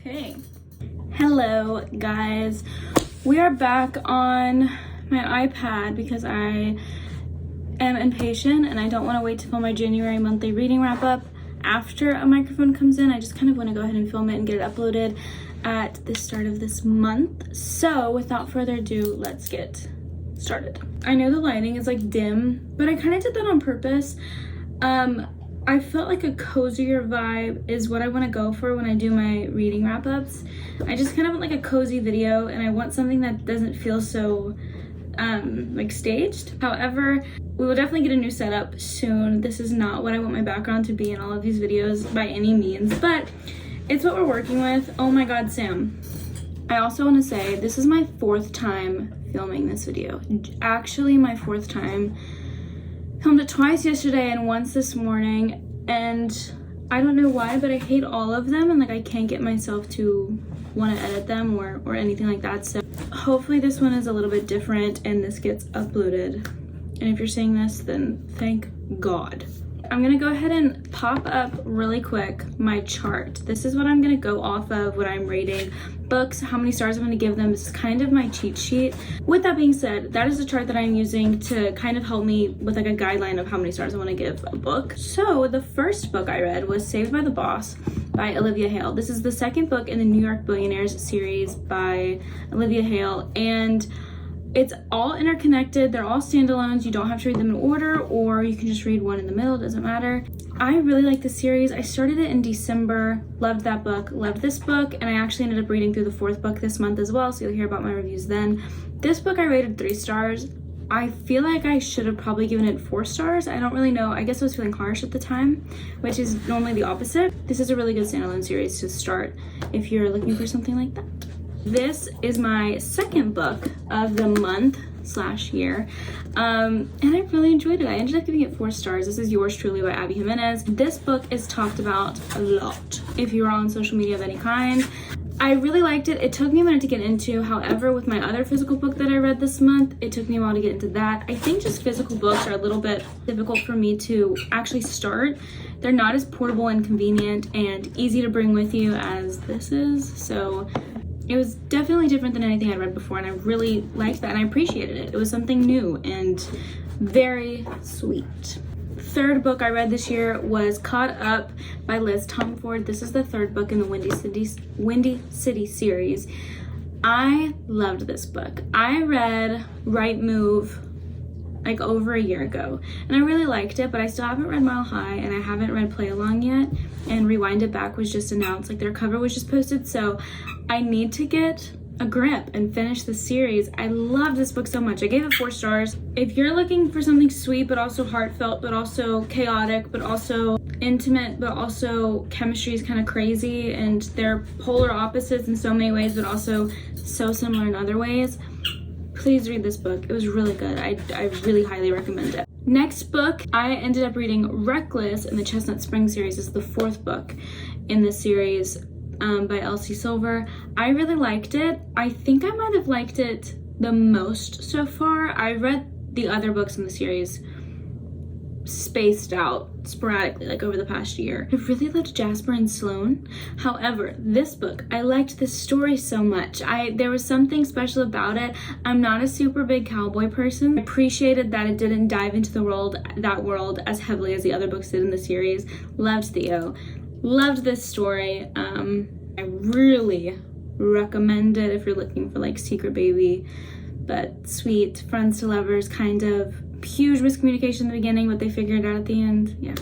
Okay. Hello, guys. We are back on my iPad because I am impatient and I don't want to wait to film my January monthly reading wrap up after a microphone comes in. I just kind of want to go ahead and film it and get it uploaded at the start of this month. So without further ado, let's get started. I know the lighting is like dim, but I kind of did that on purpose. I felt like a cozier vibe is what I want to go for when I do my reading wrap-ups. I just kind of want like a cozy video, and I want something that doesn't feel so like staged. However, we will definitely get a new setup soon. This is not what I want my background to be in all of these videos by any means, but it's what we're working with. Oh my god, Sam. I also want to say this is my 4th time filming this video. Actually, my 4th time. Filmed it twice yesterday and once this morning, and I don't know why, but I hate all of them, and like I can't get myself to want to edit them or anything like that. So hopefully this one is a little bit different and this gets uploaded. And if you're seeing this, then thank God. I'm gonna go ahead and pop up really quick my chart. This is what I'm gonna go off of when I'm rating books, how many stars I'm gonna give them. This is kind of my cheat sheet. With that being said, that is the chart that I'm using to kind of help me with like a guideline of how many stars I want to give a book. So the first book I read was Saved by the Boss by Olivia Hale. This is the second book in the New York Billionaires series by Olivia Hale, and it's all interconnected. They're all standalones. You don't have to read them in order, or you can just read one in the middle. It doesn't matter. I really like this series. I started it in December. Loved that book. Loved this book. And I actually ended up reading through the 4th book this month as well, so you'll hear about my reviews then. This book I rated 3 stars. I feel like I should have probably given it 4 stars. I don't really know. I guess I was feeling harsh at the time, which is normally the opposite. This is a really good standalone series to start if you're looking for something like that. This is my 2nd book of the month/year, and I really enjoyed it. I ended up giving it 4 stars. This is Yours Truly by Abby Jimenez. This book is talked about a lot if you're on social media of any kind. I really liked it. It took me a minute to get into. However, with my other physical book that I read this month, it took me a while to get into that. I think just physical books are a little bit difficult for me to actually start. They're not as portable and convenient and easy to bring with you as this is. So it was definitely different than anything I'd read before, and I really liked that and I appreciated it. It was something new and very sweet. 3rd book I read this year was Caught Up by Liz Tomford. This is the 3rd book in the Windy City series. I loved this book. I read Right Move like over a year ago, and I really liked it, but I still haven't read Mile High, and I haven't read Play Along yet, and Rewind It Back was just announced, like their cover was just posted, so I need to get a grip and finish the series. I love this book so much. I gave it 4 stars. If you're looking for something sweet but also heartfelt but also chaotic but also intimate but also chemistry is kind of crazy and they're polar opposites in so many ways but also so similar in other ways, please read this book. It was really good. I really highly recommend it. Next book, I ended up reading Reckless in the Chestnut Spring series. This is the 4th book in the series by Elsie Silver. I really liked it. I think I might have liked it the most so far. I read the other books in the series spaced out sporadically, like over the past year. I really loved Jasper and Sloane. However, this book, I liked the story so much. There was something special about it. I'm not a super big cowboy person. I appreciated that it didn't dive into that world as heavily as the other books did in the series. Loved Theo. Loved this story. I really recommend it if you're looking for like secret baby, but sweet, friends to lovers kind of. Huge miscommunication in the beginning, but they figured it out at the end. Yeah.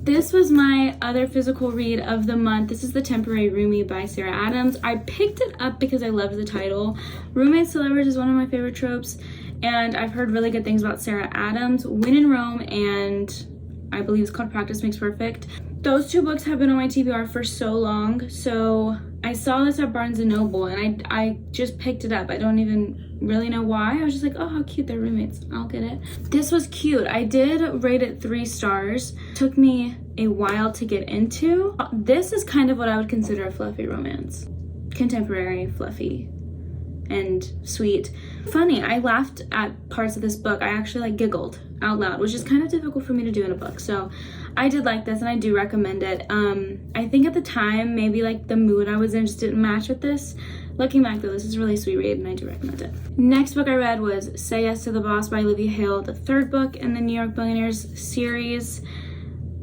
This was my other physical read of the month. This is The Temporary Roomie by Sarah Adams. I picked it up because I loved the title. Roommates to lovers is one of my favorite tropes, and I've heard really good things about Sarah Adams. When in Rome, and I believe it's called Practice Makes Perfect. Those 2 books have been on my TBR for so long, so I saw this at Barnes & Noble, and I just picked it up. I don't even really know why. I was just like, oh, how cute, they're roommates. I'll get it. This was cute. I did rate it 3 stars. Took me a while to get into. This is kind of what I would consider a fluffy romance. Contemporary, fluffy, and sweet. Funny, I laughed at parts of this book. I actually like giggled out loud, which is kind of difficult for me to do in a book. So I did like this and I do recommend it. I think at the time, maybe like the mood I was in just didn't match with this. Looking back though, this is a really sweet read and I do recommend it. Next book I read was Say Yes to the Boss by Olivia Hale, the third book in the New York Billionaires series.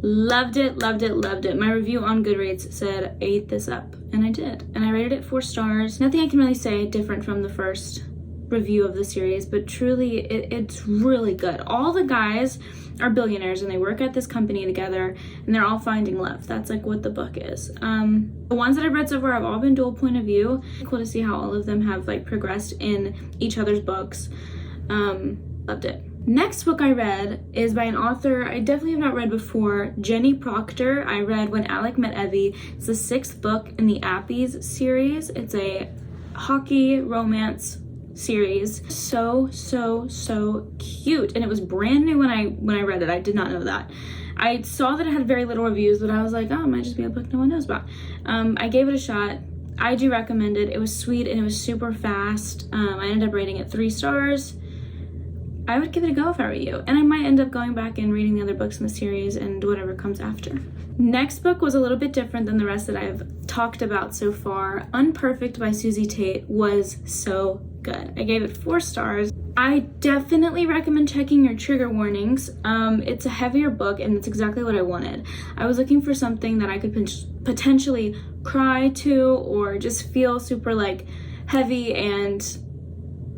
Loved it, loved it, loved it. My review on Goodreads said, ate this up, and I did. And I rated it 4 stars. Nothing I can really say different from the first review of the series, but truly it's really good. All the guys are billionaires and they work at this company together and they're all finding love. That's like what the book is. The ones that I've read so far have all been dual point of view. Cool to see how all of them have like progressed in each other's books. Loved it. Next book I read is by an author I definitely have not read before, Jenny Proctor. I read When Alec Met Evie. It's the 6th book in the Appies series. It's a hockey romance series. So cute, and it was brand new when I read it. I did not know that. I saw that it had very little reviews, but I was like, oh, it might just be a book no one knows about. I gave it a shot. I do recommend it. It was sweet and it was super fast. I ended up rating it 3 stars. I would give it a go if I were you, and I might end up going back and reading the other books in the series and whatever comes after. Next book was a little bit different than the rest that I've talked about so far. Unperfect by Susie Tate was so good. I gave it 4 stars. I definitely recommend checking your trigger warnings. It's a heavier book and it's exactly what I wanted. I was looking for something that I could potentially cry to or just feel super like heavy and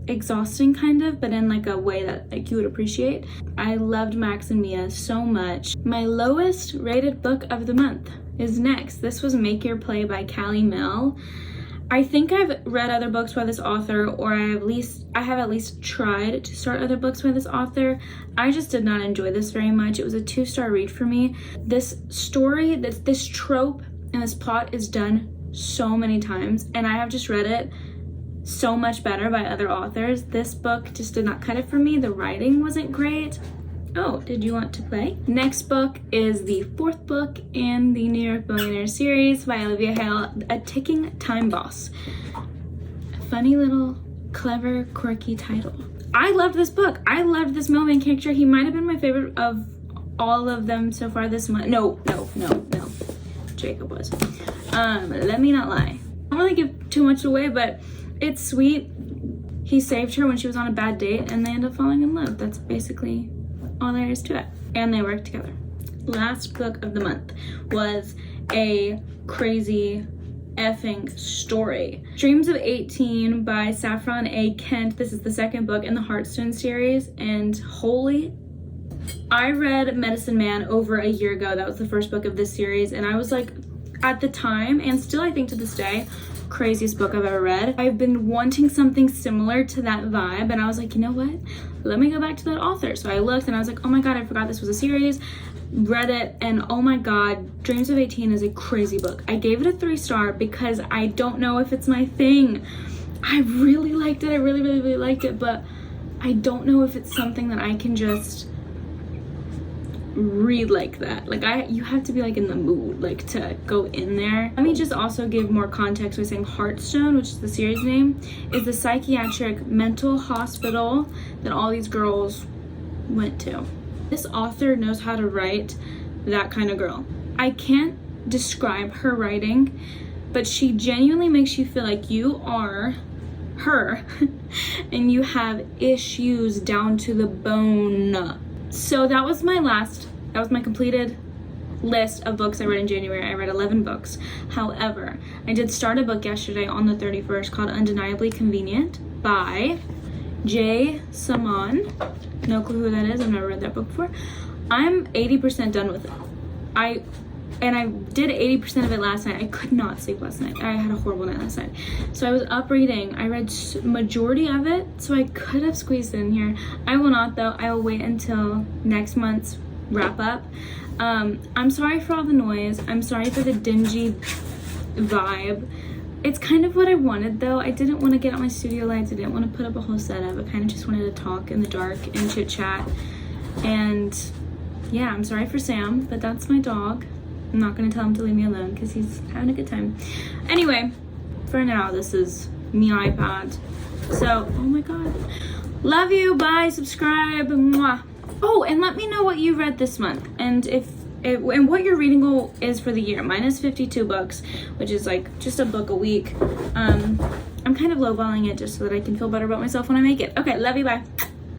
exhausting kind of, but in like a way that like you would appreciate. I loved Max and Mia so much. My lowest rated book of the month is next. This was Make Your Play by Callie Mel. I think I've read other books by this author, or I have at least tried to start other books by this author. I just did not enjoy this very much. It was a 2-star read for me. This story, this trope and this plot is done so many times, and I have just read it so much better by other authors. This book just did not cut it for me. The writing wasn't great. Oh, did you want to play? Next book is the 4th book in the New York Billionaire series by Olivia Hale, A Ticking Time Boss. Funny little, clever, quirky title. I loved this book. I loved this mailman character. He might have been my favorite of all of them so far this month. No. Jacob was. Let me not lie. I don't really give too much away, but it's sweet. He saved her when she was on a bad date and they end up falling in love. That's basically all there is to it. And they work together. Last book of the month was a crazy effing story. Dreams of 18 by Saffron A. Kent. This is the 2nd book in the Heartstone series, and I read Medicine Man over a year ago. That was the 1st book of this series, and I was like, at the time, and still I think to this day, craziest book I've ever read. I've been wanting something similar to that vibe, and I was like, you know what? Let me go back to that author. So I looked and I was like, oh my god, I forgot this was a series. Read it, and oh my god, Dreams of 18 is a crazy book. I gave it a 3-star because I don't know if it's my thing. I really liked it. I really liked it, but I don't know if it's something that I can just read like that. Like you have to be like in the mood like to go in there. Let me just also give more context by saying Heartstone, which is the series name, is the psychiatric mental hospital that all these girls went to. This author knows how to write that kind of girl. I can't describe her writing, but she genuinely makes you feel like you are her and you have issues down to the bone. So that was my completed list of books I read in January. I read 11 books. However, I did start a book yesterday on the 31st called Undeniably Convenient by Jay Saman. No clue who that is. I've never read that book before. I'm 80% done with it. I did 80% of it last night. I could not sleep last night. I had a horrible night last night. So I was up reading. I read majority of it, so I could have squeezed it in here. I will not though. I will wait until next month's wrap up. I'm sorry for all the noise. I'm sorry for the dingy vibe. It's kind of what I wanted though. I didn't want to get out my studio lights. I didn't want to put up a whole setup. I kind of just wanted to talk in the dark and chit chat. And yeah, I'm sorry for Sam, but that's my dog. I'm not gonna tell him to leave me alone because he's having a good time. Anyway, for now, this is me iPad. So, oh my god. Love you, bye, subscribe, mwah. Oh, and let me know what you read this month. And if and what your reading goal is for the year. Mine is 52 books, which is like just a book a week. I'm kind of lowballing it just so that I can feel better about myself when I make it. Okay, love you, bye.